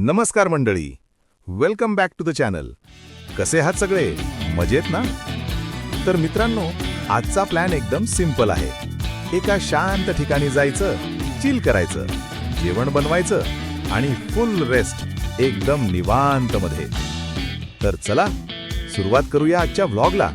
नमस्कार मंडळी, welcome back to the channel. कसे आहात सगळे? मजेत ना? तर मित्रांनो, आजचा प्लॅन एकदम सिंपल आहे. एका शांत ठिकाणी जायचं, चिल करायचं, जेवण बनवायचं आणि फुल रेस्ट एकदम निवांत मध्ये. तर चला सुरुवात करूया आजच्या व्लॉगला.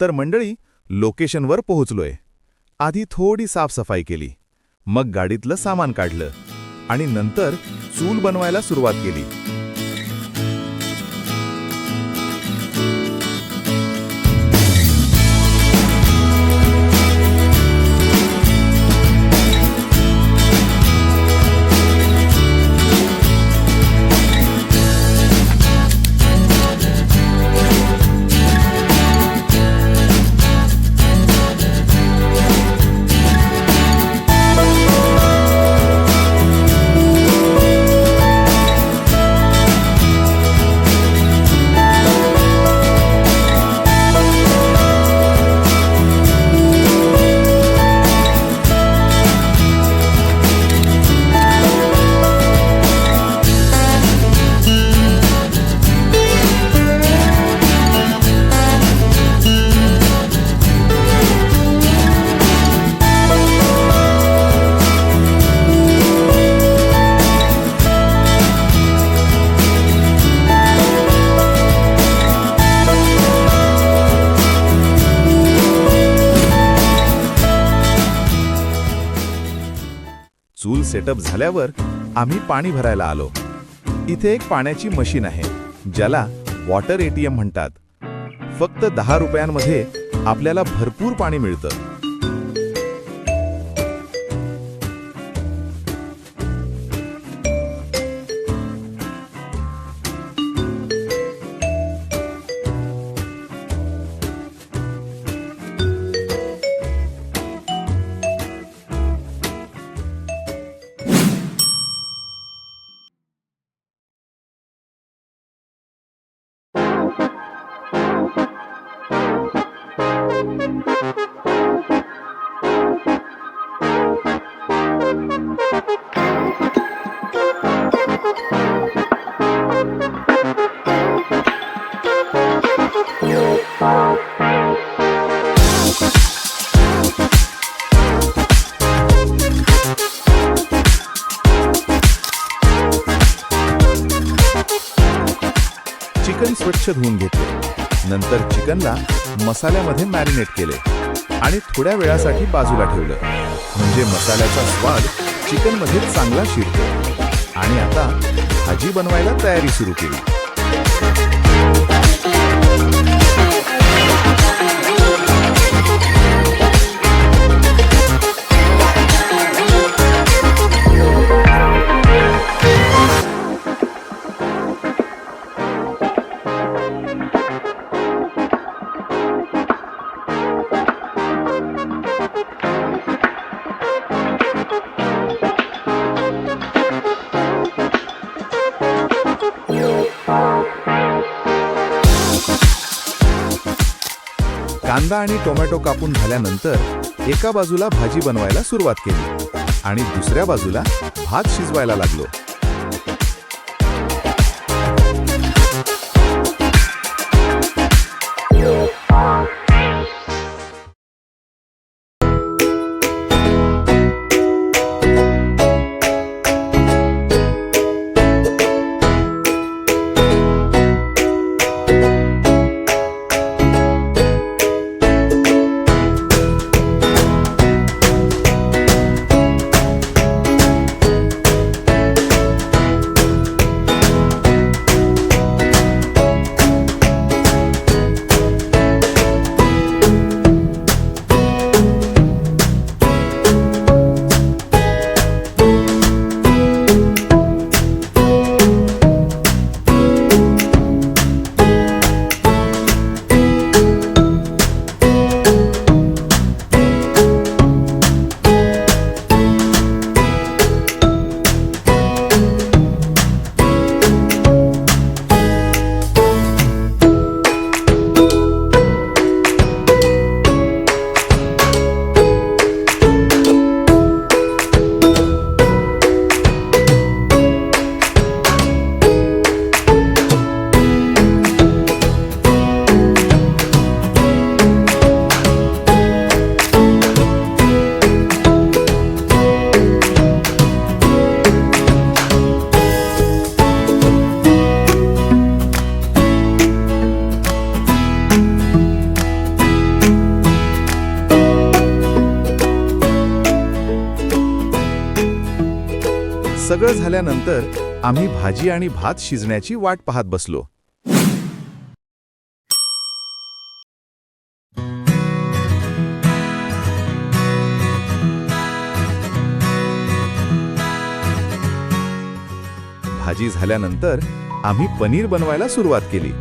तर मंडळी, लोकेशनवर पोहोचलोय. आधी थोडी साफसफाई केली, मग गाडीतलं सामान काढलं आणि नंतर चूल बनवायला सुरुवात केली. चूल सेटअप झाल्यावर आम्ही पाणी भरायला आलो. इथे एक पाण्याची मशीन आहे, ज्याला वॉटर ATM म्हणतात. फक्त 10 रुपयांमध्ये आपल्याला भरपूर पाणी मिळतं. चिकन स्वच्छ धुवून घेतले. नंतर चिकनला मसाल्यामध्ये मॅरिनेट केले आणि थोड्या वेळासाठी बाजूला ठेवलं, म्हणजे मसाल्याचा स्वाद चिकनमध्ये चांगला शिरतो. आणि आता भाजी बनवायला तयारी सुरू केली. कांदा आणि टोमॅटो कापून झाल्यानंतर एका बाजूला भाजी बनवायला सुरुवात केली आणि दुसऱ्या बाजूला भात शिजवायला लागलो. सगळं झाल्यानंतर आम्ही भाजी आणि भात शिजण्याची वाट पाहत बसलो. भाजी झाल्यानंतर आम्ही पनीर बनवायला सुरुवात केली.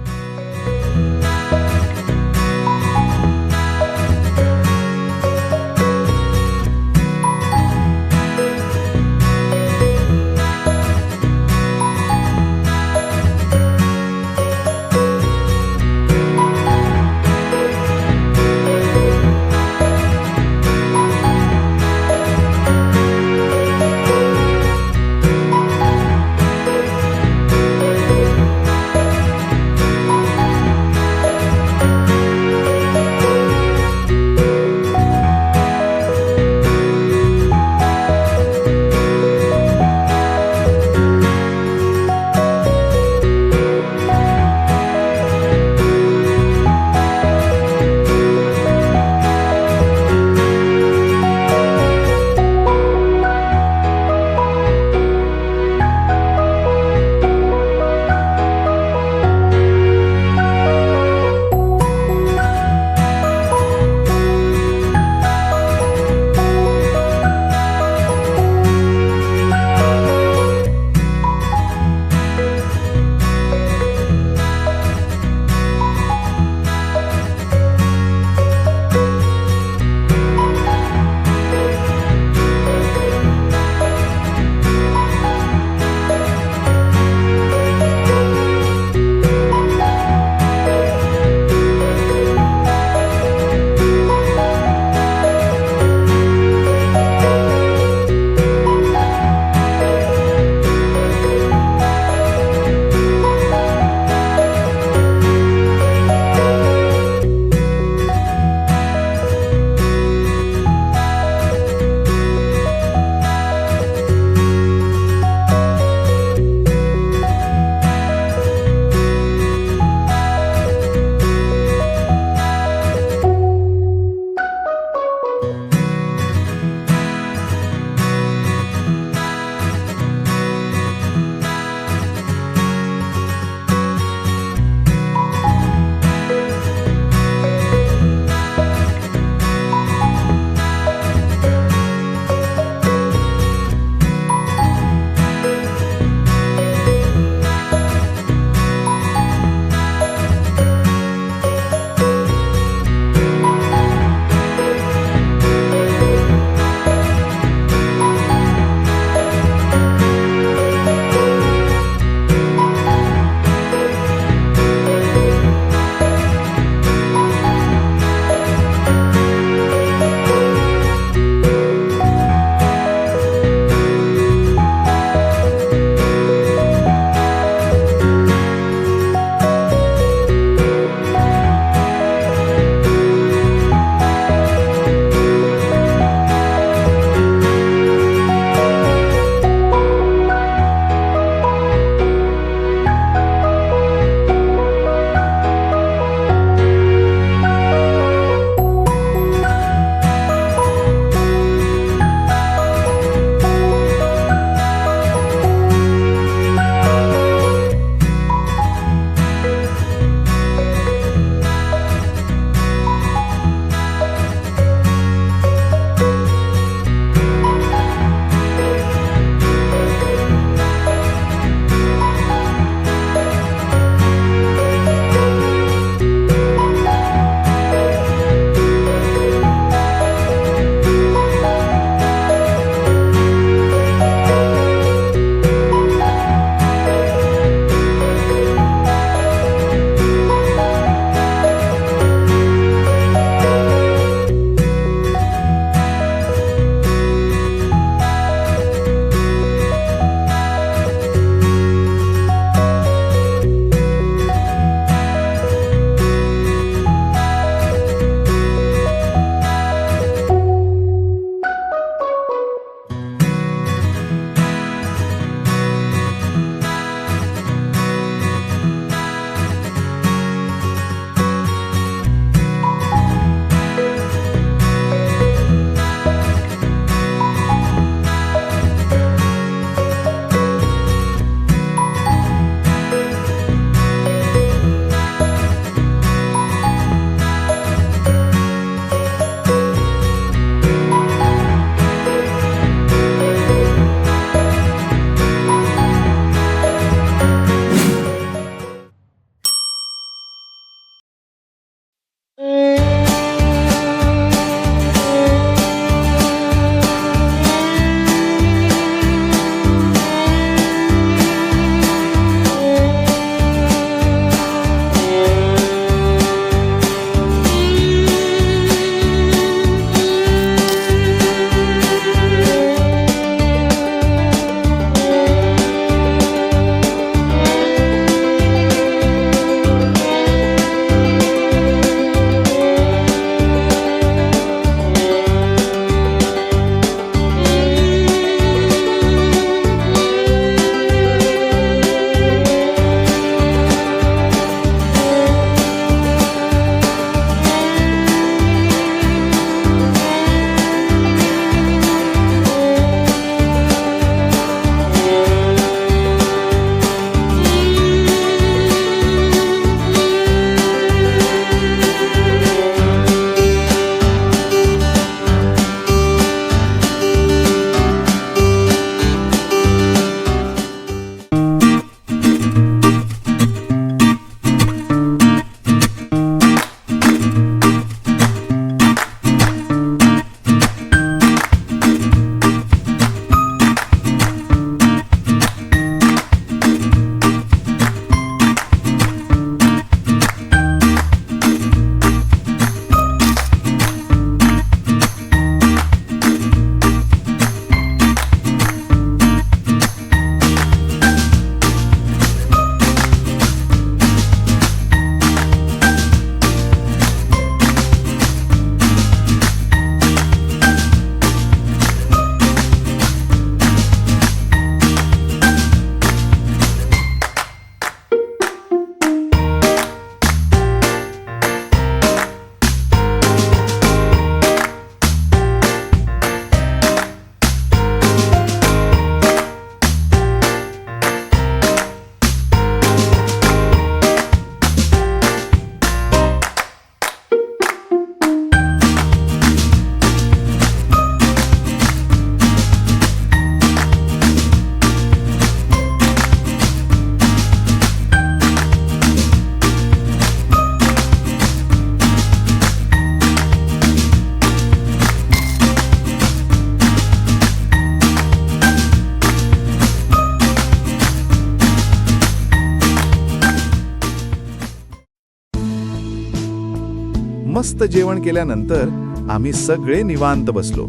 मस्त जेवण केल्यानंतर आम्ही सगळे निवांत बसलो.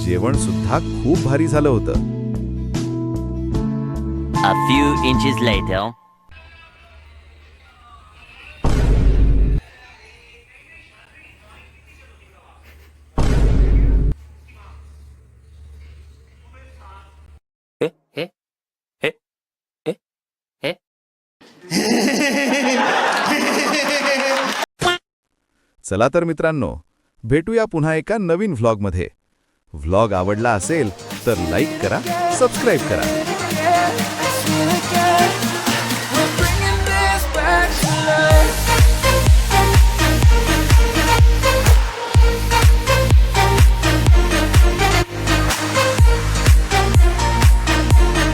जेवण सुद्धा खूप भारी झालं होतं. A few inches later. चला तर मित्रांनो, भेटूया पुन्हा एका नवीन व्लॉगमध्ये. व्लॉग आवडला असेल तर लाईक करा, सबस्क्राईब करा.